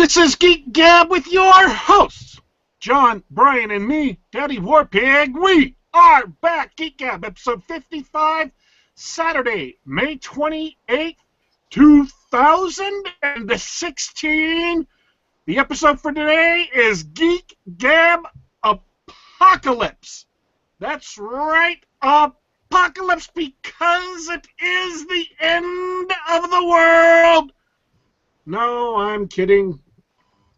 This is Geek Gab with your hosts, John, Brian, and me, Daddy Warpig. We are back. Geek Gab, episode 55, Saturday, May 28th, 2016. The episode for today is Geek Gab Apocalypse. That's right, Apocalypse, because it is the end of the world. No, I'm kidding.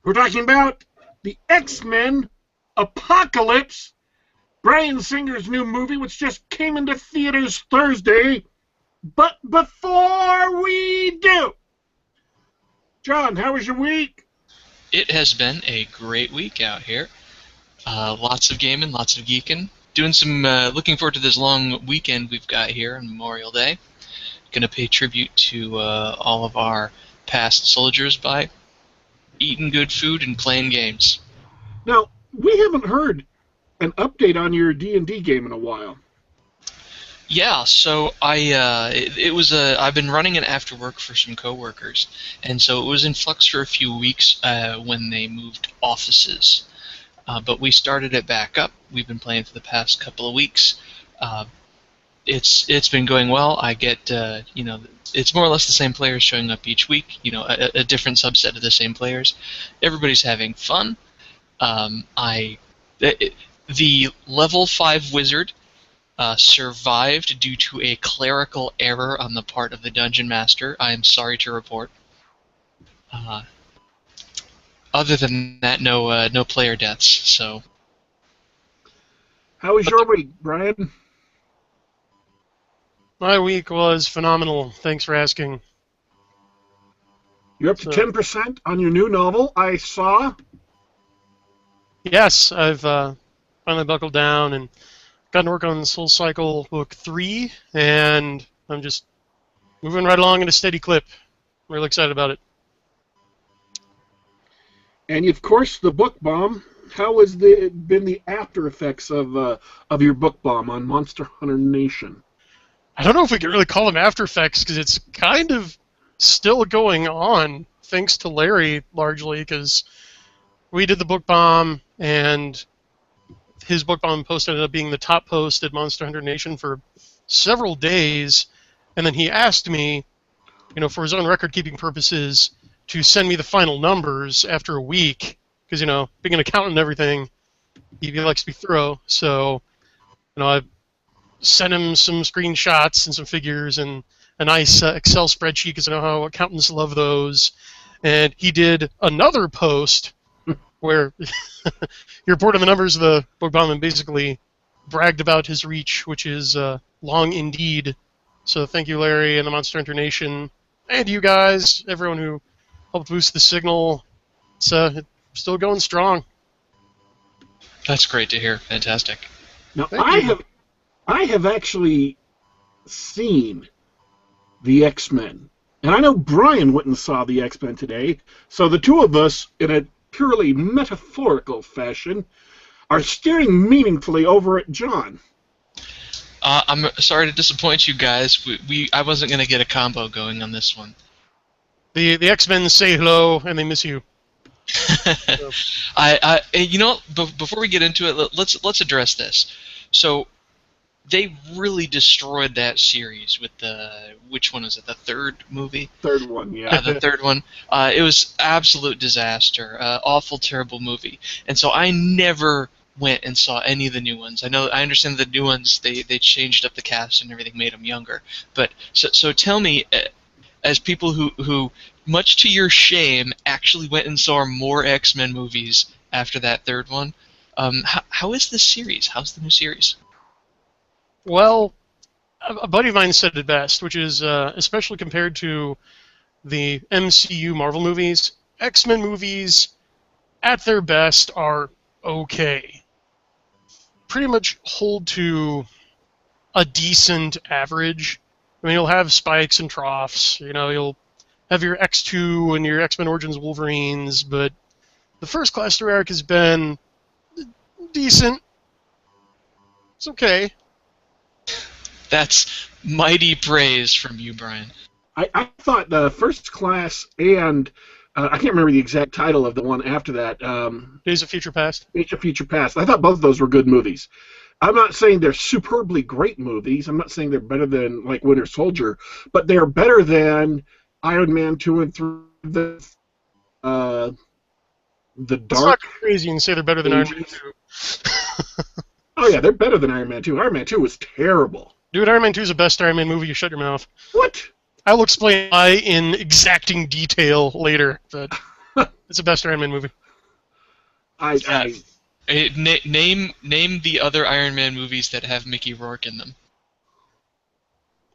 We're talking about the X-Men Apocalypse, Bryan Singer's new movie, which just came into theaters Thursday. But before we do, John, how was your week? It has been a great week out here. Lots of gaming, lots of geeking. Doing some, looking forward to this long weekend we've got here on Memorial Day. Gonna pay tribute to all of our past soldiers by eating good food and playing games. Now, we haven't heard an update on your D&D game in a while. Yeah, so I've been running it after work for some coworkers, and so it was in flux for a few weeks when they moved offices. But we started it back up. We've been playing for the past couple of weeks. It's been going well. I get it's more or less the same players showing up each week. A different subset of the same players. Everybody's having fun. The level 5 wizard survived due to a clerical error on the part of the dungeon master. I am sorry to report. Other than that, no player deaths. So. How was your week, Brian? My week was phenomenal. Thanks for asking. You're up to 10% on your new novel, I saw. Yes, I've finally buckled down and gotten to work on Soul Cycle Book 3, and I'm just moving right along at a steady clip. I'm really excited about it. And, of course, the book bomb. How has been the after effects of your book bomb on Monster Hunter Nation? I don't know if we can really call them after effects, because it's kind of still going on, thanks to Larry, largely, because we did the book bomb, and his book bomb post ended up being the top post at Monster Hunter Nation for several days, and then he asked me, for his own record-keeping purposes, to send me the final numbers after a week, because, being an accountant and everything, he likes to be thorough, so, I sent him some screenshots and some figures and a nice Excel spreadsheet, because I know how accountants love those, and he did another post where he reported the numbers of the book bomb and basically bragged about his reach, which is long indeed. So thank you, Larry, and the Monster Hunter Nation, and you guys, everyone who helped boost the signal. It's still going strong. That's great to hear. Fantastic. Now, I have actually seen the X-Men, and I know Brian went and saw the X-Men today, so the two of us, in a purely metaphorical fashion, are staring meaningfully over at John. I'm sorry to disappoint you guys. I wasn't going to get a combo going on this one. The X-Men say hello, and they miss you. Before we get into it, let's address this. So, they really destroyed that series with which one was it? The third movie? Third one, yeah. The third one. It was absolute disaster. Awful, terrible movie. And so I never went and saw any of the new ones. I understand the new ones, they changed up the cast and everything, made them younger. But so tell me, as people who, much to your shame, actually went and saw more X-Men movies after that third one, how is this series? How's the new series? Well, a buddy of mine said it best, which is, especially compared to the MCU Marvel movies, X-Men movies, at their best, are okay. Pretty much hold to a decent average. I mean, you'll have spikes and troughs, you'll have your X2 and your X-Men Origins Wolverines, but the first class through arc has been decent. It's okay. That's mighty praise from you, Brian. I thought the First Class and I can't remember the exact title of the one after that. Days of Future Past. Days of Future Past. I thought both of those were good movies. I'm not saying they're superbly great movies. I'm not saying they're better than like Winter Soldier, but they're better than Iron Man 2 and 3, the It's Dark. not crazy and say they're better than Iron Man Ages. 2. Oh yeah, they're better than Iron Man 2. Iron Man 2 was terrible. Dude, Iron Man 2 is the best Iron Man movie. You shut your mouth. What? I will explain why in exacting detail later, but it's the best Iron Man movie. Name the other Iron Man movies that have Mickey Rourke in them.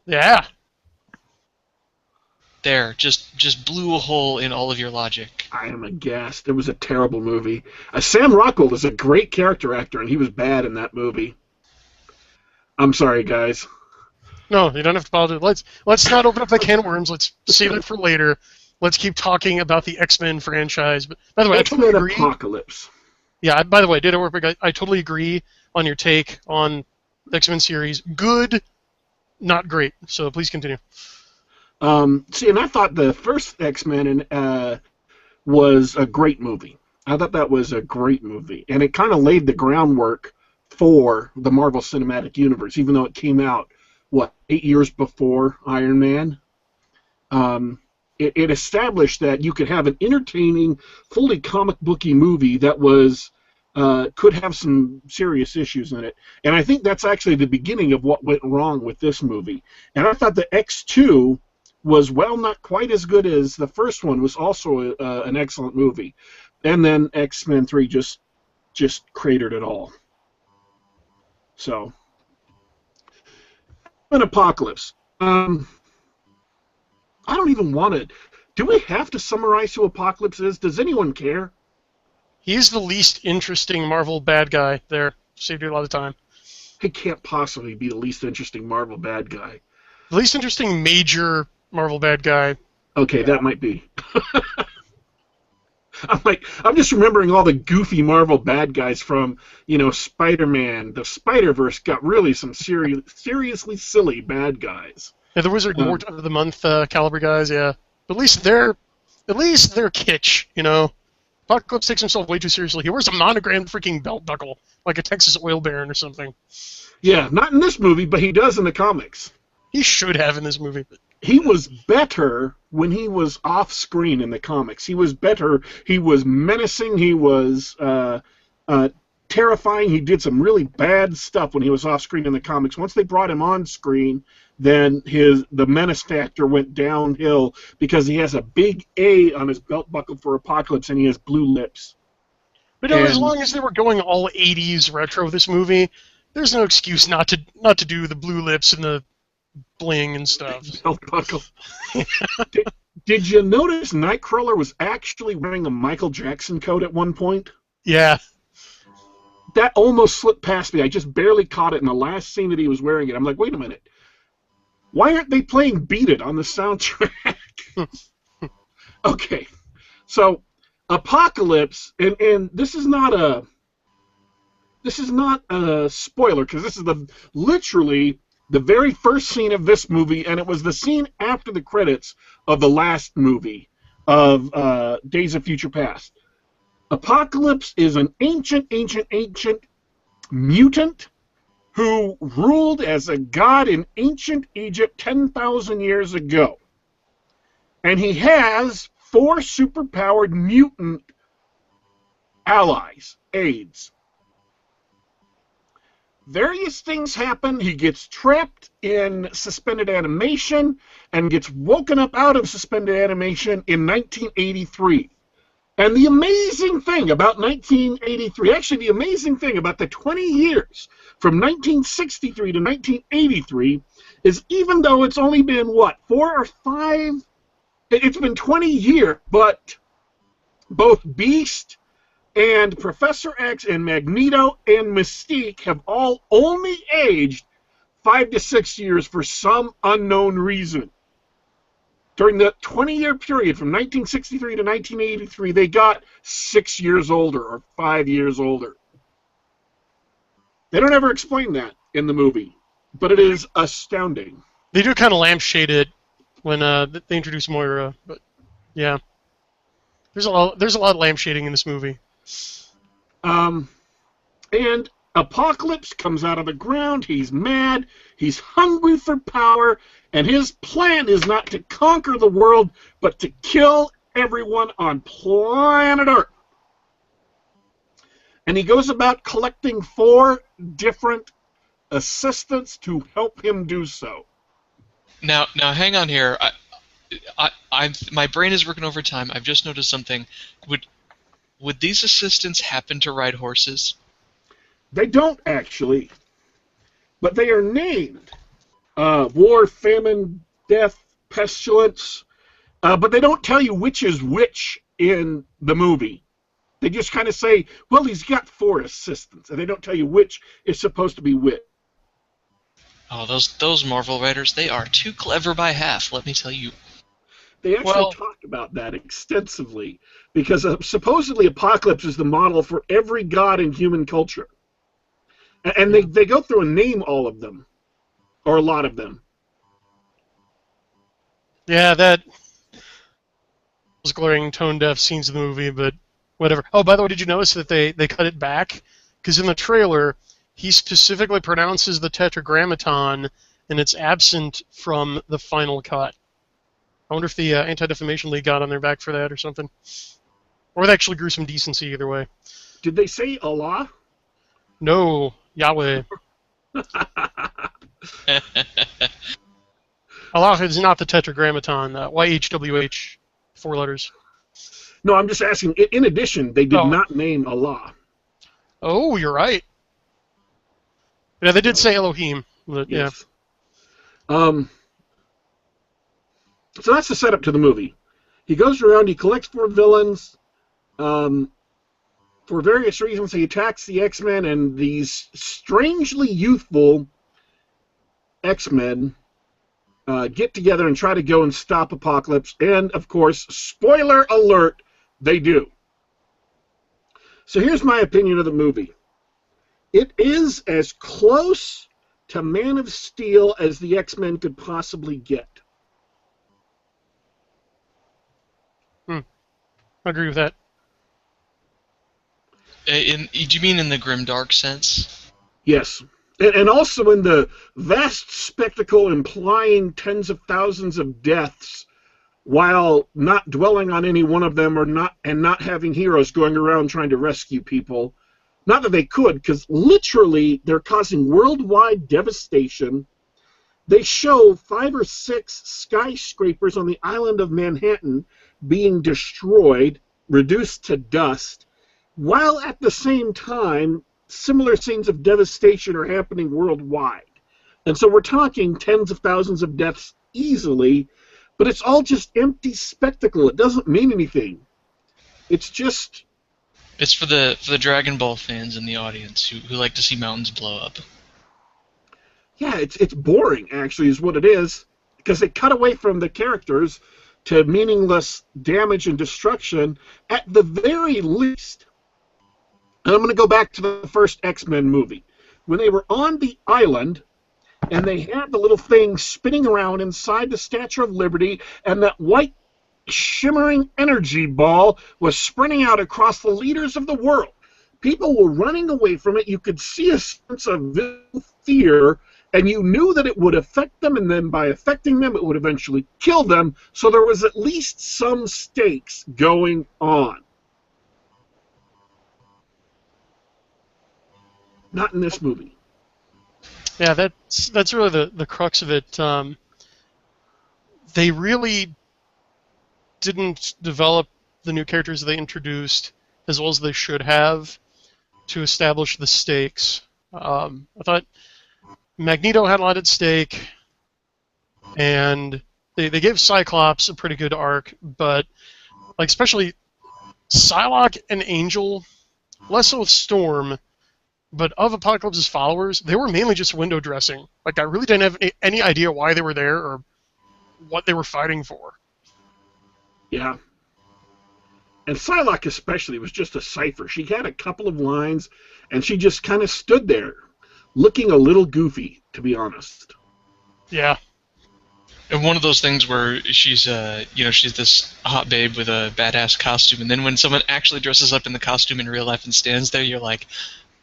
Yeah. There, just blew a hole in all of your logic. I am aghast. It was a terrible movie. Sam Rockwell is a great character actor, and he was bad in that movie. I'm sorry, guys. No, you don't have to apologize. Let's not open up the can of worms. Let's save it for later. Let's keep talking about the X-Men franchise. But by the way, I totally agree. Apocalypse. Yeah. By the way, Data Warpig, I totally agree on your take on the X-Men series. Good, not great. So please continue. See, and I thought the first X-Men was a great movie. I thought that was a great movie, and it kind of laid the groundwork for the Marvel Cinematic Universe, even though it came out, 8 years before Iron Man. It established that you could have an entertaining, fully comic booky movie that was could have some serious issues in it. And I think that's actually the beginning of what went wrong with this movie. And I thought the X2 was, not quite as good as the first one, was also an excellent movie. And then X-Men 3 just cratered it all. So, an Apocalypse. I don't even want to... Do we have to summarize who Apocalypse is? Does anyone care? He's the least interesting Marvel bad guy there. Saved you a lot of time. He can't possibly be the least interesting Marvel bad guy. The least interesting major Marvel bad guy. Okay, that might be. I'm just remembering all the goofy Marvel bad guys from, Spider-Man. The Spider-Verse got really some seriously silly bad guys. Yeah, the Wizard Mort of the Month caliber guys, yeah. But at least they're kitsch, Apocalypse takes himself way too seriously. He wears a monogrammed freaking belt buckle, like a Texas oil baron or something. Yeah, not in this movie, but he does in the comics. He should have in this movie. He was better when he was off screen in the comics. He was better. He was menacing. He was terrifying. He did some really bad stuff when he was off screen in the comics. Once they brought him on screen, then the menace factor went downhill because he has a big A on his belt buckle for Apocalypse and he has blue lips. But as long as they were going all 80s retro with this movie, there's no excuse not to do the blue lips and the bling and stuff. Belt buckle. Did you notice Nightcrawler was actually wearing a Michael Jackson coat at one point? Yeah. That almost slipped past me. I just barely caught it in the last scene that he was wearing it. I'm like, wait a minute. Why aren't they playing Beat It on the soundtrack? Okay. So, Apocalypse, and this is not a spoiler, because this is literally the very first scene of this movie, and it was the scene after the credits of the last movie of Days of Future Past. Apocalypse is an ancient mutant who ruled as a god in ancient Egypt 10,000 years ago. And he has 4 superpowered mutant allies, aides. Various things happen. He gets trapped in suspended animation and gets woken up out of suspended animation in 1983. And the amazing thing about 1983, actually the amazing thing about the 20 years from 1963 to 1983 is even though it's only been, 4 or 5? It's been 20 years, but both Beast and Professor X and Magneto and Mystique have all only aged 5 to 6 years for some unknown reason. During the 20-year period from 1963 to 1983, they got 6 years older or 5 years older. They don't ever explain that in the movie, but it is astounding. They do kind of lampshade it when they introduce Moira, but yeah. There's a lot of lampshading in this movie. And Apocalypse comes out of the ground. He's mad. He's hungry for power. And his plan is not to conquer the world, but to kill everyone on planet Earth. And he goes about collecting 4 different assistants to help him do so. Now, hang on here. My brain is working overtime. I've just noticed something. Would these assistants happen to ride horses? They don't, actually. But they are named. War, famine, death, pestilence. But they don't tell you which is which in the movie. They just kind of say, well, he's got 4 assistants. And they don't tell you which is supposed to be which. Oh, those Marvel writers, they are too clever by half, let me tell you. They actually talk about that extensively, because supposedly Apocalypse is the model for every god in human culture. And they go through and name all of them, or a lot of them. Yeah, that was glaring tone-deaf scenes of the movie, but whatever. Oh, by the way, did you notice that they cut it back? Because in the trailer, he specifically pronounces the Tetragrammaton, and it's absent from the final cut. I wonder if the Anti-Defamation League got on their back for that or something. Or they actually grew some decency either way. Did they say Allah? No, Yahweh. Allah is not the Tetragrammaton. YHWH, 4 letters. No, I'm just asking. In addition, they did not name Allah. Oh, you're right. Yeah, they did say Elohim. But, yes. Yeah. So that's the setup to the movie. He goes around, he collects 4 villains. For various reasons, he attacks the X-Men, and these strangely youthful X-Men get together and try to go and stop Apocalypse. And, of course, spoiler alert, they do. So here's my opinion of the movie. It is as close to Man of Steel as the X-Men could possibly get. I agree with that. Do you mean in the grimdark sense? Yes. And also in the vast spectacle implying tens of thousands of deaths while not dwelling on any one of them and not having heroes going around trying to rescue people. Not that they could, because literally they're causing worldwide devastation. They show 5 or 6 skyscrapers on the island of Manhattan being destroyed, reduced to dust, while at the same time, similar scenes of devastation are happening worldwide. And so we're talking tens of thousands of deaths easily, but it's all just empty spectacle. It doesn't mean anything. It's just... It's for the Dragon Ball fans in the audience who like to see mountains blow up. Yeah, it's boring, actually, is what it is, because they cut away from the characters to meaningless damage and destruction at the very least. And I'm going to go back to the first X-Men movie. When they were on the island, and they had the little thing spinning around inside the Statue of Liberty, and that white shimmering energy ball was sprinting out across the leaders of the world. People were running away from it. You could see a sense of fear, and you knew that it would affect them, and then by affecting them, it would eventually kill them. So there was at least some stakes going on. Not in this movie. Yeah, that's really the crux of it. They really didn't develop the new characters they introduced as well as they should have to establish the stakes. I thought Magneto had a lot at stake, and they gave Cyclops a pretty good arc, but like especially Psylocke and Angel, less so with Storm, but of Apocalypse's followers, they were mainly just window dressing. Like I really didn't have any idea why they were there or what they were fighting for. Yeah. And Psylocke especially was just a cipher. She had a couple of lines, and she just kind of stood there, looking a little goofy, to be honest. Yeah. And one of those things where she's she's this hot babe with a badass costume, and then when someone actually dresses up in the costume in real life and stands there, you're like,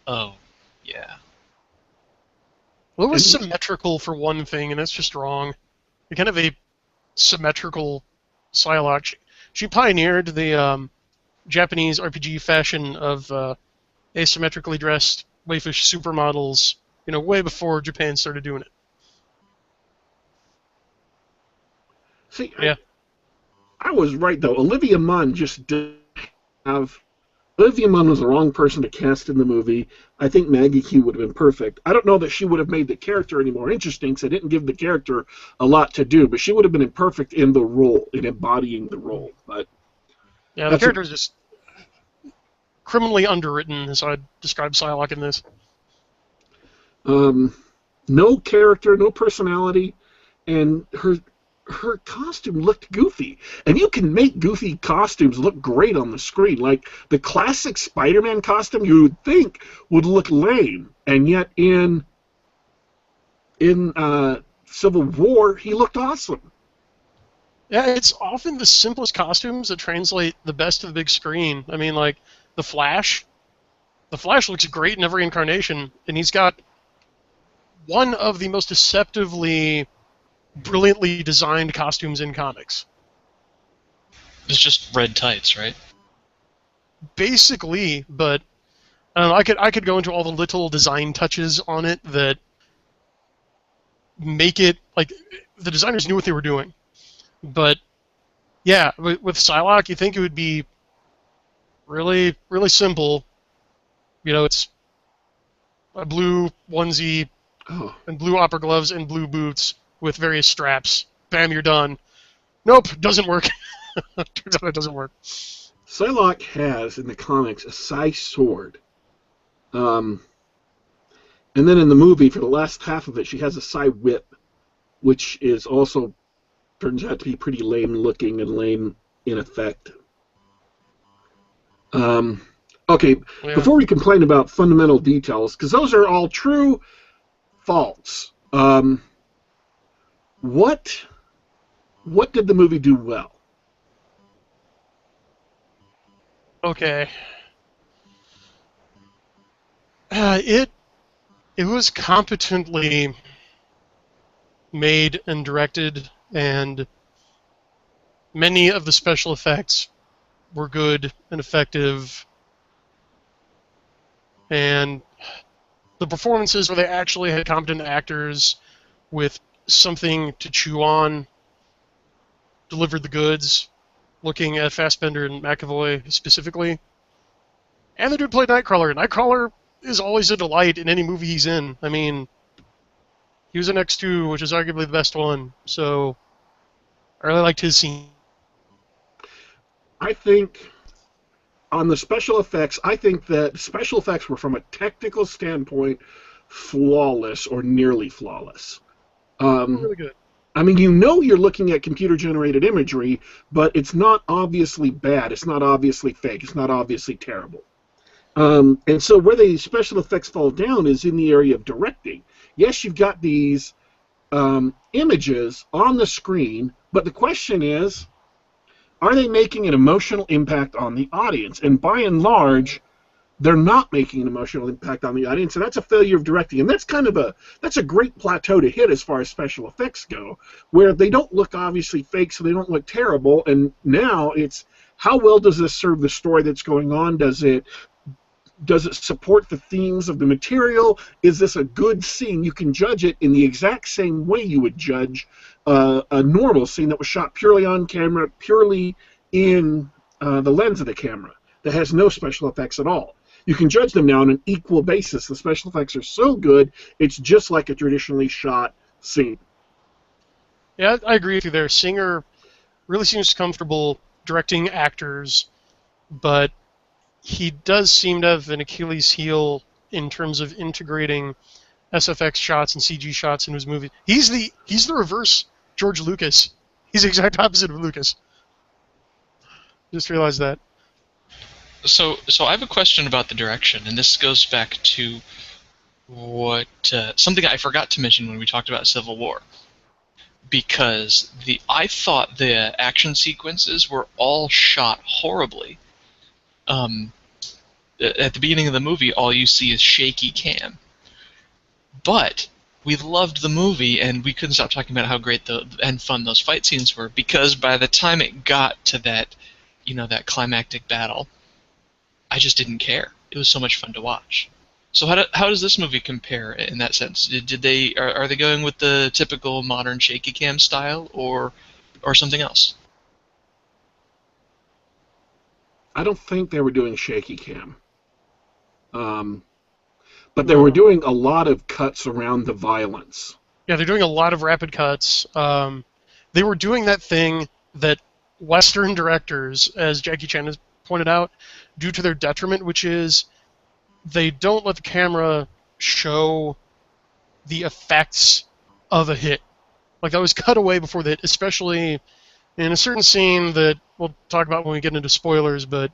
oh, yeah. Well, it was And symmetrical for one thing, and that's just wrong. You're kind of a symmetrical Psylocke. She pioneered the Japanese RPG fashion of asymmetrically dressed waifish supermodels, way before Japan started doing it. see, Yeah. I was right though. Olivia Munn just didn't have. Olivia Munn was the wrong person to cast in the movie. I think Maggie Q would have been perfect. I don't know that she would have made the character any more interesting, because I didn't give the character a lot to do, but she would have been perfect in the role, in embodying the role. But Yeah, the character is just criminally underwritten, as I'd describe Psylocke in this. No character, no personality, and her costume looked goofy. And you can make goofy costumes look great on the screen. Like the classic Spider-Man costume, you would think would look lame, and yet in Civil War, he looked awesome. Yeah, it's often the simplest costumes that translate the best to the big screen. I mean, like the Flash. The Flash looks great in every incarnation, and he's got one of the most deceptively, brilliantly designed costumes in comics. It's just red tights, right? Basically, but I don't know. I could go into all the little design touches on it that make it like the designers knew what they were doing. But yeah, with Psylocke, you think it would be really, really simple. It's a blue onesie Oh, and blue opera gloves and blue boots with various straps. Bam, you're done. Nope, doesn't work. Turns out it doesn't work. Psylocke has in the comics a psi sword. And then in the movie, for the last half of it, she has a psi whip, which is also turns out to be pretty lame looking and lame in effect. Okay, Yeah. before we complain about fundamental details, because those are all true, false. What did the movie do well? Okay. It was competently made and directed, and many of the special effects were good and effective, and the performances where they actually had competent actors with something to chew on delivered the goods, looking at Fassbender and McAvoy specifically. And the dude played Nightcrawler. Nightcrawler is always a delight in any movie he's in. I mean, he was in X2, which is arguably the best one, so I really liked his scene. I think on the special effects, I think that special effects were, from a technical standpoint, flawless or nearly flawless. Um, Really good. I mean, you're looking at computer-generated imagery, but it's not obviously bad. It's not obviously fake. It's not obviously terrible. And so where the special effects fall down is in the area of directing. Yes, you've got these images on the screen, but the question is, are they making an emotional impact on the audience? And by and large, they're not making an emotional impact on the audience, and that's a failure of directing. And that's a great plateau to hit as far as special effects go, where they don't look obviously fake, so they don't look terrible. And now it's, how well does this serve the story that's going on? Does it support the themes of the material? Is this a good scene? You can judge it in the exact same way you would judge a normal scene that was shot purely on camera, purely in the lens of the camera, that has no special effects at all. You can judge them now on an equal basis. The special effects are so good, it's just like a traditionally shot scene. Yeah, I agree with you there. Singer really seems comfortable directing actors, but he does seem to have an Achilles heel in terms of integrating SFX shots and CG shots in his movie. He's the reverse George Lucas. He's the exact opposite of Lucas. Just realized that. So I have a question about the direction, and this goes back to what something I forgot to mention when we talked about Civil War. because I thought the action sequences were all shot horribly. At the beginning of the movie, all you see is shaky cam. But we loved the movie, and we couldn't stop talking about how great and fun those fight scenes were, because by the time it got to that, that climactic battle, I just didn't care. It was so much fun to watch. So how does this movie compare in that sense? Are they going with the typical modern shaky cam style, or something else? I don't think they were doing shaky cam. But they were doing a lot of cuts around the violence. Yeah, they're doing a lot of rapid cuts. They were doing that thing that Western directors, as Jackie Chan has pointed out, do to their detriment, which is they don't let the camera show the effects of a hit. Like, that was cut away before the hit, especially in a certain scene that we'll talk about when we get into spoilers, but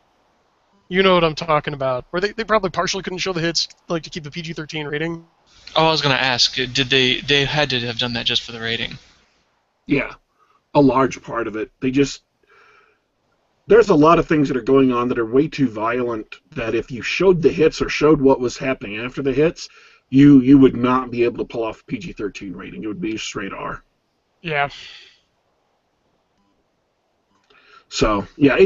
you know what I'm talking about. Where they probably partially couldn't show the hits, like, to keep the PG-13 rating. Oh, I was going to ask, did they had to have done that just for the rating? Yeah, a large part of it. There's a lot of things that are going on that are way too violent that if you showed the hits or showed what was happening after the hits, you would not be able to pull off a PG-13 rating. It would be straight R. Yeah. So, yeah,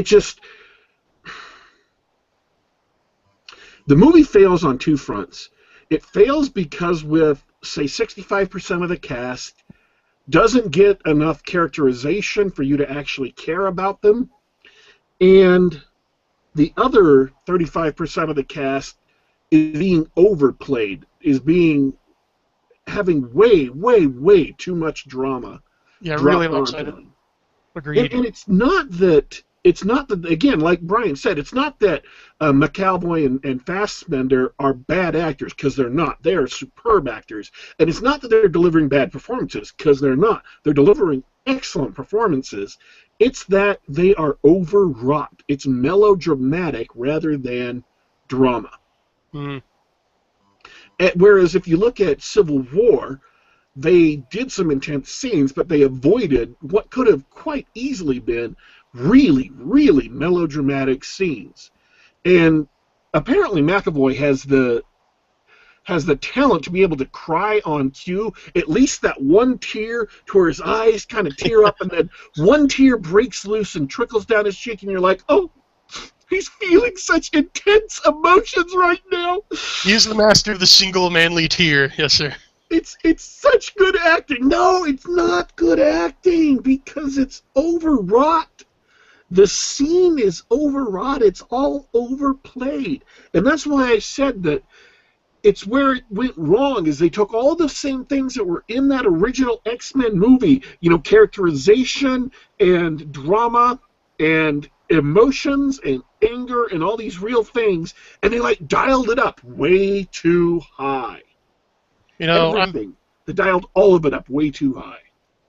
the movie fails on two fronts. It fails because with, say, 65% of the cast doesn't get enough characterization for you to actually care about them, and the other 35% of the cast is being overplayed, having way, way, way too much drama. Yeah, really lopsided. Agreed. And it's not that, again, like Brian said, it's not that McAvoy and Fassbender are bad actors, because they're not. They are superb actors. And it's not that they're delivering bad performances, because they're not. They're delivering excellent performances. It's that they are overwrought. It's melodramatic rather than drama. Mm. Whereas if you look at Civil War, they did some intense scenes, but they avoided what could have quite easily been really, really melodramatic scenes. And apparently McAvoy has the talent to be able to cry on cue, at least that one tear to where his eyes kind of tear up, and then one tear breaks loose and trickles down his cheek, and you're like, oh, he's feeling such intense emotions right now. He's the master of the single manly tear. Yes, sir. It's such good acting. No, it's not good acting because it's overwrought. The scene is overwrought. It's all overplayed. And that's why I said that it's where it went wrong, is they took all the same things that were in that original X-Men movie, characterization and drama and emotions and anger and all these real things, and they dialed it up way too high. Everything. They dialed all of it up way too high.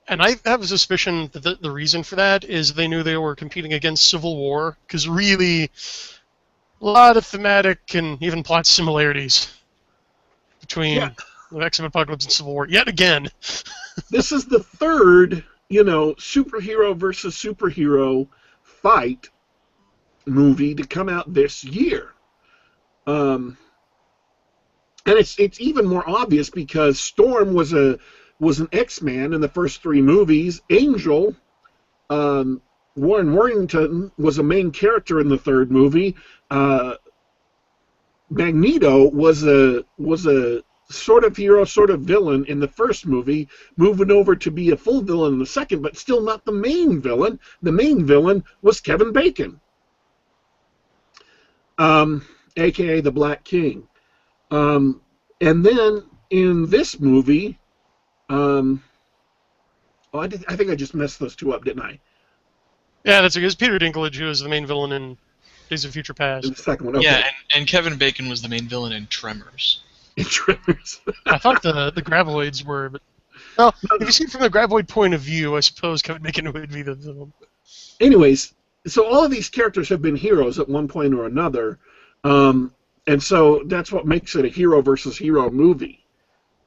And I have a suspicion that the reason for that is they knew they were competing against Civil War, because really, a lot of thematic and even plot similarities between the X-Men Apocalypse and Civil War. Yet again. This is the third, superhero versus superhero fight movie to come out this year. And it's even more obvious because Storm was an X-Man in the first three movies. Angel, Warren Worthington, was a main character in the third movie. Magneto was a sort of hero, sort of villain in the first movie, moving over to be a full villain in the second, but still not the main villain. The main villain was Kevin Bacon, a.k.a. the Black King. And then in this movie, I think I just messed those two up, didn't I? Yeah, that's because Peter Dinklage, who was the main villain in Days of Future Past. The second one, okay. Yeah, and Kevin Bacon was the main villain in Tremors. In Tremors. I thought the Graboids were, but well, if you see it from the Graboid point of view, I suppose Kevin Bacon would be the villain. Anyways, so all of these characters have been heroes at one point or another. And so that's what makes it a hero versus hero movie.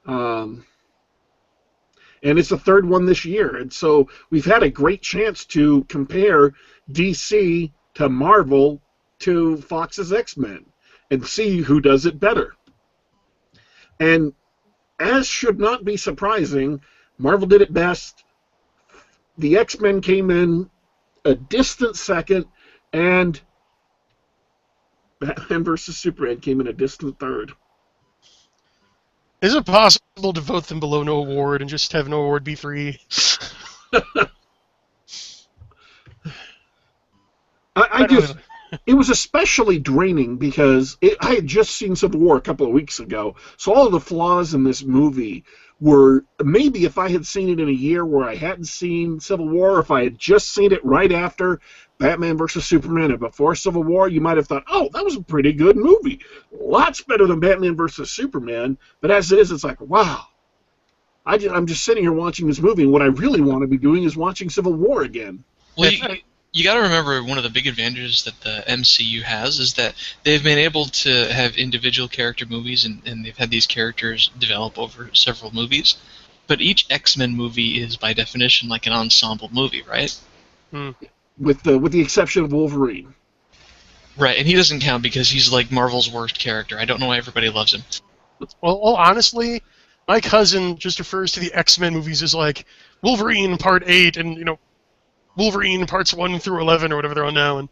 And and it's the third one this year. And so we've had a great chance to compare DC to Marvel to Fox's X-Men and see who does it better. And as should not be surprising, Marvel did it best. The X-Men came in a distant second, and Batman vs. Superman came in a distant third. Is it possible to vote them below no award and just have no award be free? It was especially draining because I had just seen Civil War a couple of weeks ago, so all of the flaws in this movie were, maybe if I had seen it in a year where I hadn't seen Civil War, or if I had just seen it right after Batman vs. Superman and before Civil War, you might have thought, oh, that was a pretty good movie. Lots better than Batman vs. Superman, but as it is, it's like, wow. I'm just sitting here watching this movie, and what I really want to be doing is watching Civil War again. Well, you got to remember, one of the big advantages that the MCU has is that they've been able to have individual character movies, and they've had these characters develop over several movies. But each X-Men movie is, by definition, like an ensemble movie, right? With the exception of Wolverine. Right, and he doesn't count because he's like Marvel's worst character. I don't know why everybody loves him. Well, honestly, my cousin just refers to the X-Men movies as like Wolverine Part 8 and, Wolverine Parts 1 through 11 or whatever they're on now, and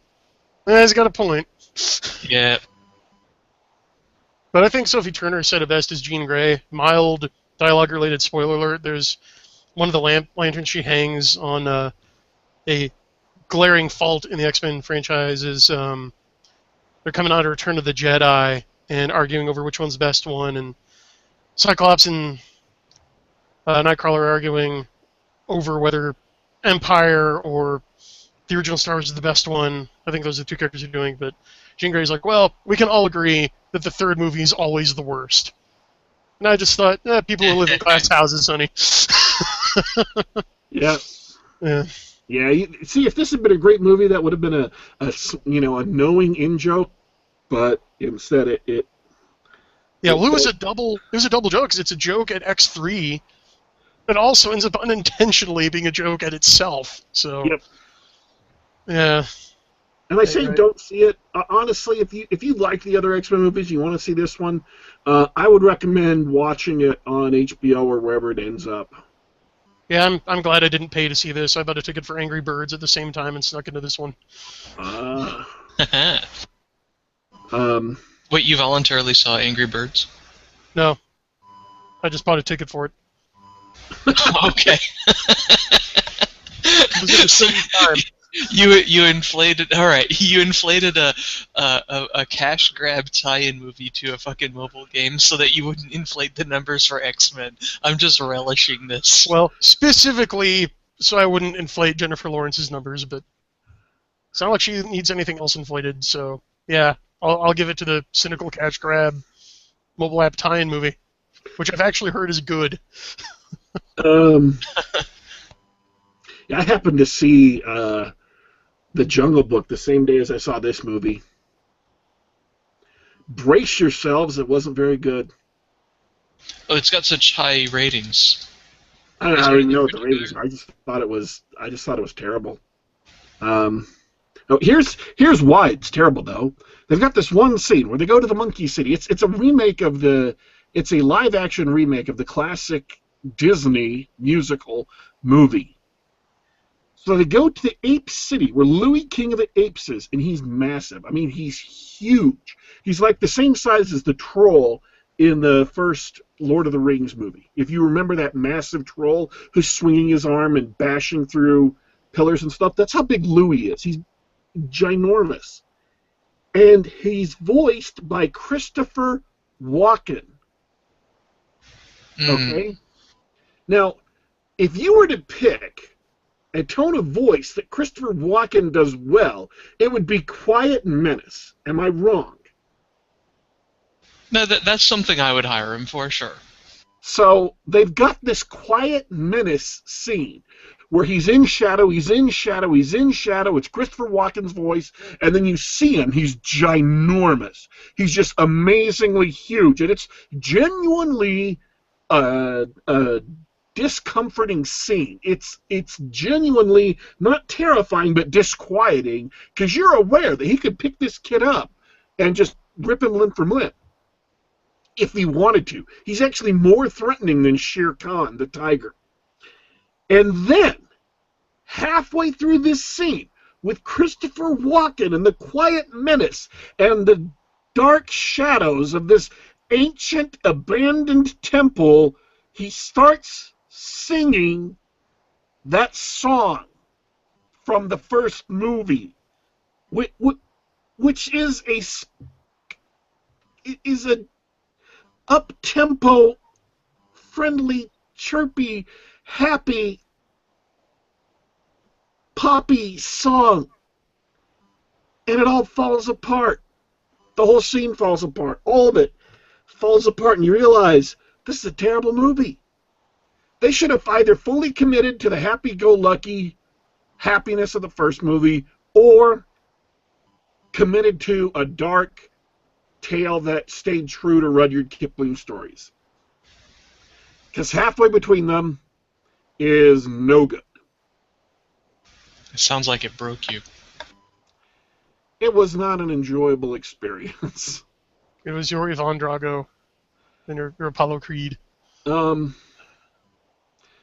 he's got a point. Yeah. But I think Sophie Turner said it best as Jean Grey. Mild dialogue-related spoiler alert. There's one of the lanterns she hangs on a glaring fault in the X-Men franchise is they're coming out of Return of the Jedi and arguing over which one's the best one, and Cyclops and Nightcrawler are arguing over whether Empire or the original Star Wars is the best one. I think those are the two characters you're doing, but Jean Grey's like, well, we can all agree that the third movie is always the worst. And I just thought, people who live in glass houses, honey. Yeah. Yeah. Yeah, see, if this had been a great movie, that would have been a knowing in-joke, but instead it Yeah, well, it was a double joke, because it's a joke at X3, but also ends up unintentionally being a joke at itself. So, yep. Yeah. And I say don't see it. Honestly, if you like the other X-Men movies, you want to see this one, I would recommend watching it on HBO or wherever it ends up. Yeah, I'm glad I didn't pay to see this. I bought a ticket for Angry Birds at the same time and snuck into this one. Wait, you voluntarily saw Angry Birds? No. I just bought a ticket for it. Okay. It was at the same time. You inflated. All right, you inflated a cash grab tie-in movie to a fucking mobile game so that you wouldn't inflate the numbers for X-Men. I'm just relishing this. Well, specifically, so I wouldn't inflate Jennifer Lawrence's numbers, but it's not like she needs anything else inflated. So yeah, I'll give it to the cynical cash grab mobile app tie-in movie, which I've actually heard is good. I happened to see The Jungle Book the same day as I saw this movie. Brace yourselves, it wasn't very good. Oh, it's got such high ratings. I don't even know what the ratings are. I just thought it was terrible. Here's why it's terrible though. They've got this one scene where they go to the Monkey City. It's a live action remake of the classic Disney musical movie. So they go to the Ape City, where Louis, King of the Apes is, and he's massive. I mean, he's huge. He's like the same size as the troll in the first Lord of the Rings movie. If you remember that massive troll who's swinging his arm and bashing through pillars and stuff, that's how big Louis is. He's ginormous. And he's voiced by Christopher Walken. Okay? Now, if you were to pick a tone of voice that Christopher Walken does well, it would be quiet menace. Am I wrong? No, that's something I would hire him for, sure. So they've got this quiet menace scene where he's in shadow, it's Christopher Walken's voice, and then you see him, he's ginormous. He's just amazingly huge, and it's genuinely discomforting scene. It's genuinely not terrifying, but disquieting, because you're aware that he could pick this kid up and just rip him limb from limb if he wanted to. He's actually more threatening than Shere Khan, the tiger. And then, halfway through this scene, with Christopher Walken and the quiet menace and the dark shadows of this ancient abandoned temple, he starts singing that song from the first movie, which is a up-tempo, friendly, chirpy, happy, poppy song, and it all falls apart. The whole scene falls apart. All of it falls apart, and you realize this is a terrible movie. They should have either fully committed to the happy-go-lucky happiness of the first movie, or committed to a dark tale that stayed true to Rudyard Kipling stories. Because halfway between them is no good. It sounds like it broke you. It was not an enjoyable experience. It was your Ivan Drago and your Apollo Creed.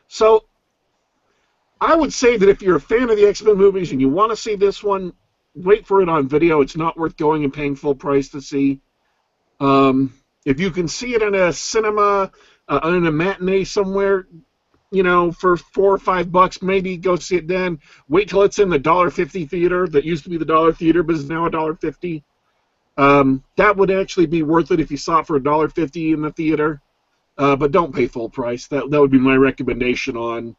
So, I would say that if you're a fan of the X-Men movies and you want to see this one, wait for it on video. It's not worth going and paying full price to see. If you can see it in a cinema, in a matinee somewhere, you know, for $4 or $5, maybe go see it then. Wait till it's in the $1.50 theater that used to be the $1 theater, but is now $1.50. That would actually be worth it if you saw it for $1.50 in the theater. But don't pay full price. That would be my recommendation on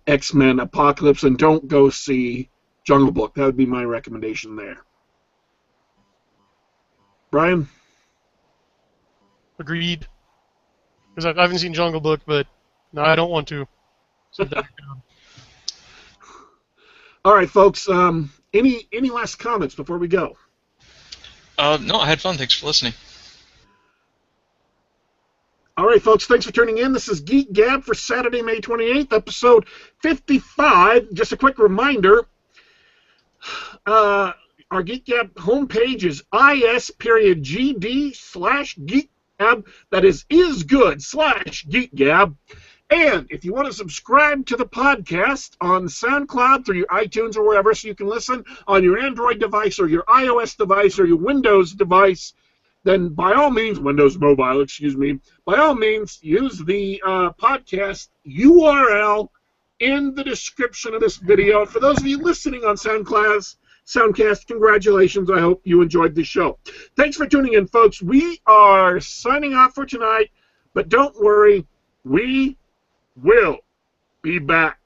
X-Men Apocalypse, and don't go see Jungle Book. That would be my recommendation there. Brian? Agreed. Because I haven't seen Jungle Book, but no, I don't want to. So all right, folks. Any last comments before we go? No, I had fun. Thanks for listening. All right, folks, thanks for tuning in. This is Geek Gab for Saturday, May 28th, episode 55. Just a quick reminder, our Geek Gab homepage is is.gd/geekgab. That is good/geekgab. And if you want to subscribe to the podcast on SoundCloud through your iTunes or wherever, so you can listen on your Android device or your iOS device or your Windows device, then by all means, Windows Mobile, by all means, use the podcast URL in the description of this video. For those of you listening on Soundcast, congratulations. I hope you enjoyed the show. Thanks for tuning in, folks. We are signing off for tonight, but don't worry, we will be back.